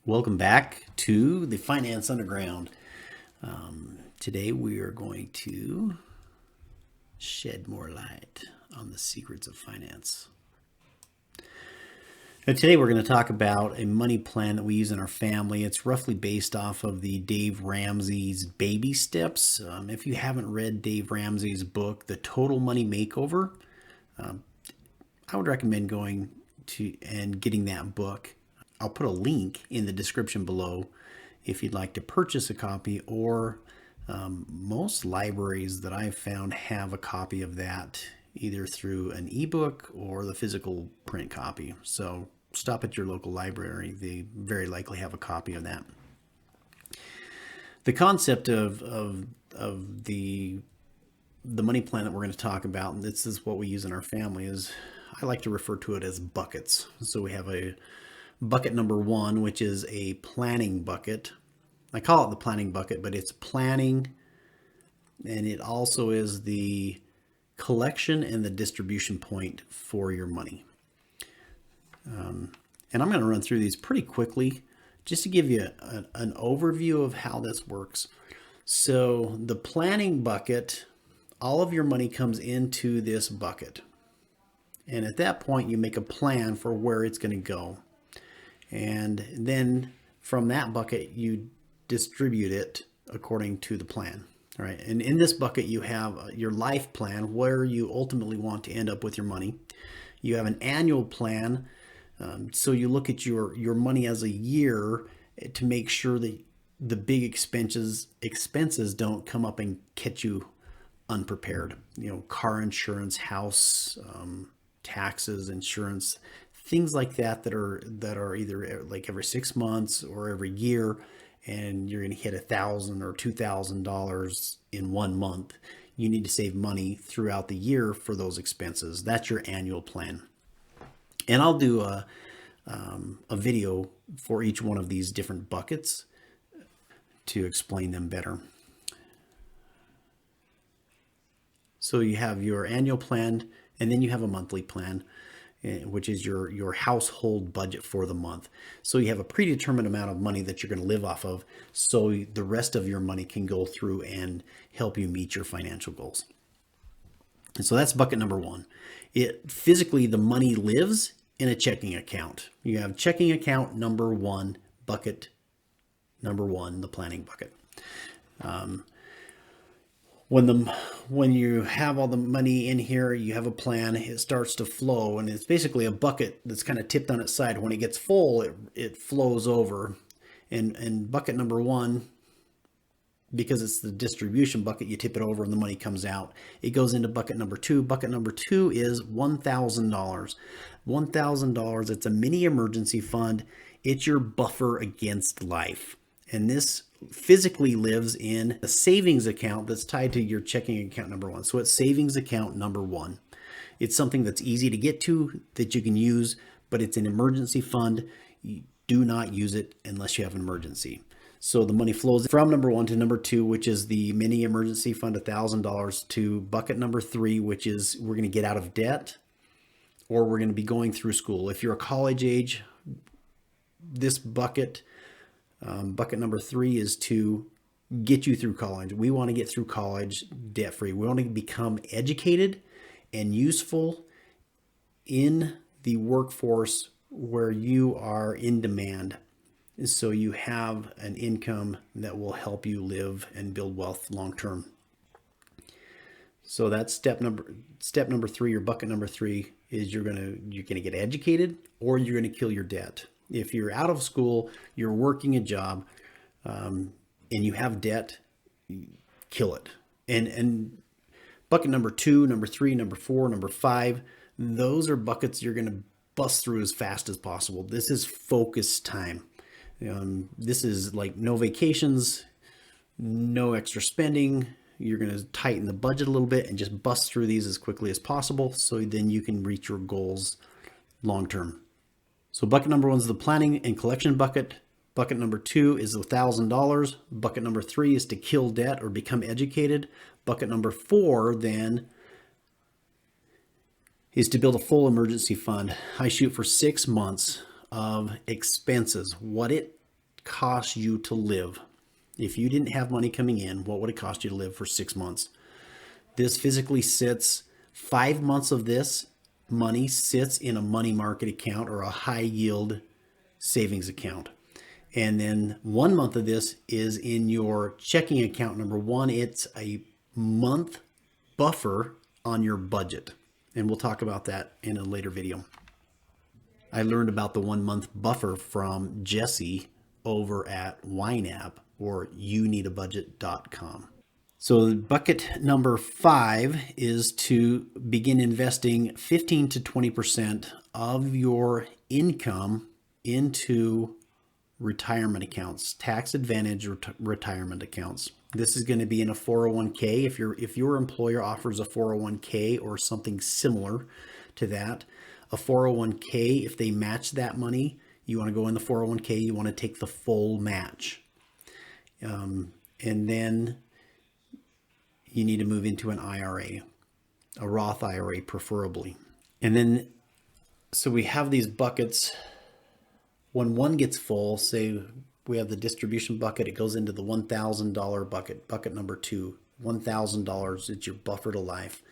Welcome back to the Finance Underground. Today we are going to shed more light on the secrets of finance. Now, today we're going to talk about a money plan that we use in our family. It's roughly based off of the Dave Ramsey's Baby Steps. If you haven't read Dave Ramsey's book, The Total Money Makeover, I would recommend going to and getting that book. I'll put a link in the description below if you'd like to purchase a copy, or most libraries that I've found have a copy of that either through an ebook or the physical print copy. So stop at your local library. They very likely have a copy of that. The concept of the money plan that we're going to talk about, and this is what we use in our family, is I like to refer to it as buckets. So we have a bucket number one, which is a planning bucket. I call it the planning bucket, but it's planning, and it also is the collection and the distribution point for your money. And I'm going to run through these pretty quickly just to give you an overview of how this works. So the planning bucket, all of your money comes into this bucket. And at that point, you make a plan for where it's going to go. And then from that bucket, you distribute it according to the plan. All right. And in this bucket, you have your life plan, where you ultimately want to end up with your money. You have an annual plan. So you look at your money as a year to make sure that the big expenses don't come up and catch you unprepared. You know, car insurance, house, taxes, insurance, things like that are either like every 6 months or every year, and you're going to hit $1,000 or $2,000 in 1 month. You need to save money throughout the year for those expenses. That's your annual plan. And I'll do a video for each one of these different buckets to explain them better. So you have your annual plan, and then you have a monthly plan, which is your household budget for the month. So you have a predetermined amount of money that you're going to live off of, so the rest of your money can go through and help you meet your financial goals. And so that's bucket number one. Physically, the money lives in a checking account. You have checking account number one, bucket number one, the planning bucket. When you have all the money in here, you have a plan, it starts to flow, and it's basically a bucket that's kind of tipped on its side. When it gets full, it flows over. And bucket number one, because it's the distribution bucket, you tip it over and the money comes out. It goes into bucket number two. Bucket number two is $1,000. $1,000, it's a mini emergency fund. It's your buffer against life. And this physically lives in a savings account that's tied to your checking account number one. So it's savings account number one. It's something that's easy to get to, that you can use, but it's an emergency fund. You do not use it unless you have an emergency. So the money flows from number one to number two, which is the mini emergency fund, $1,000, to bucket number three, which is we're going to get out of debt, or we're going to be going through school. If you're a college age, this bucket number three is to get you through college. We want to get through college debt free. We want to become educated and useful in the workforce where you are in demand, so you have an income that will help you live and build wealth long term. So that's step number three, or bucket number three, is you're gonna get educated, or you're gonna kill your debt. If you're out of school, you're working a job, and you have debt, kill it. And bucket number two, number three, number four, number five, those are buckets you're going to bust through as fast as possible. This is focus time. This is like no vacations, no extra spending. You're going to tighten the budget a little bit and just bust through these as quickly as possible, so then you can reach your goals long term. So bucket number one is the planning and collection bucket. Bucket number two is $1,000. Bucket number three is to kill debt or become educated. Bucket number four then is to build a full emergency fund. I shoot for 6 months of expenses. What it cost you to live? If you didn't have money coming in, what would it cost you to live for 6 months? This physically sits, 5 months of this money sits in a money market account or a high yield savings account. And then 1 month of this is in your checking account. Number one, it's a month buffer on your budget. And we'll talk about that in a later video. I learned about the 1 month buffer from Jesse over at YNAB or youneedabudget.com. So bucket number 5 is to begin investing 15 to 20% of your income into retirement accounts, tax advantage retirement accounts. This is going to be in a 401k. If your employer offers a 401k or something similar to that, a 401k, if they match that money, you want to go in the 401k, you want to take the full match. And then you need to move into an IRA, a Roth IRA preferably. And then, so we have these buckets. When one gets full, say we have the distribution bucket, it goes into the $1,000 bucket, bucket number 2, $1,000, it's your buffer to life.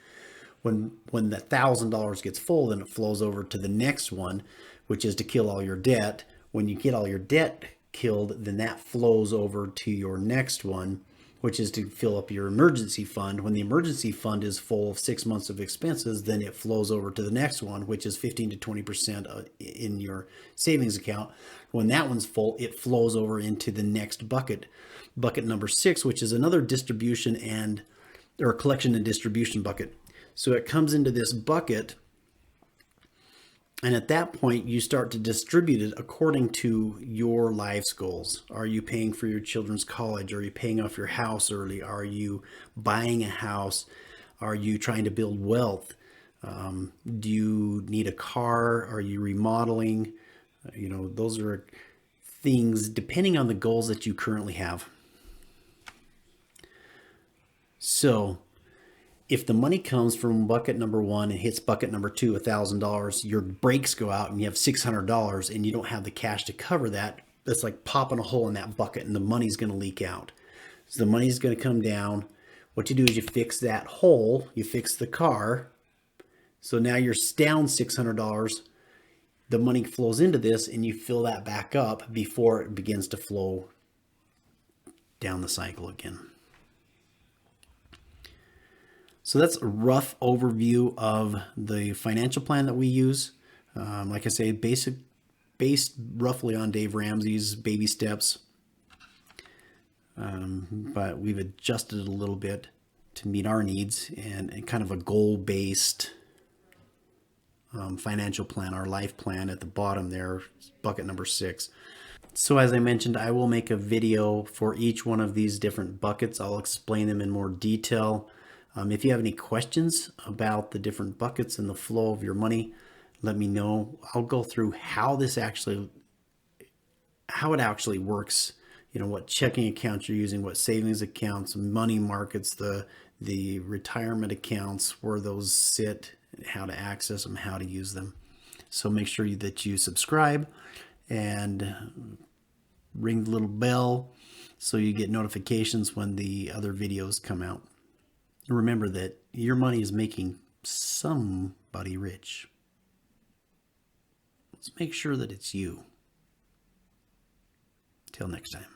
When the $1,000 gets full, then it flows over to the next one, which is to kill all your debt. When you get all your debt killed, then that flows over to your next one, which is to fill up your emergency fund. When the emergency fund is full of 6 months of expenses, then it flows over to the next one, which is 15 to 20% in your savings account. When that one's full, it flows over into the next bucket, bucket number 6, which is another distribution or collection and distribution bucket. So it comes into this bucket, and at that point, you start to distribute it according to your life's goals. Are you paying for your children's college? Are you paying off your house early? Are you buying a house? Are you trying to build wealth? Do you need a car? Are you remodeling? Those are things depending on the goals that you currently have. So if the money comes from bucket number 1 and hits bucket number 2, $1,000, your brakes go out and you have $600 and you don't have the cash to cover that. That's like popping a hole in that bucket and the money's going to leak out. So the money's going to come down. What you do is you fix that hole, you fix the car. So now you're down $600. The money flows into this and you fill that back up before it begins to flow down the cycle again. So that's a rough overview of the financial plan that we use. Like I say, based roughly on Dave Ramsey's baby steps. But we've adjusted it a little bit to meet our needs and kind of a goal-based financial plan, our life plan at the bottom there, bucket number 6. So as I mentioned, I will make a video for each one of these different buckets. I'll explain them in more detail. If you have any questions about the different buckets and the flow of your money, let me know. I'll go through how it actually works. What checking accounts you're using, what savings accounts, money markets, the retirement accounts, where those sit, how to access them, how to use them. So make sure that you subscribe and ring the little bell so you get notifications when the other videos come out. Remember that your money is making somebody rich. Let's make sure that it's you. Till next time.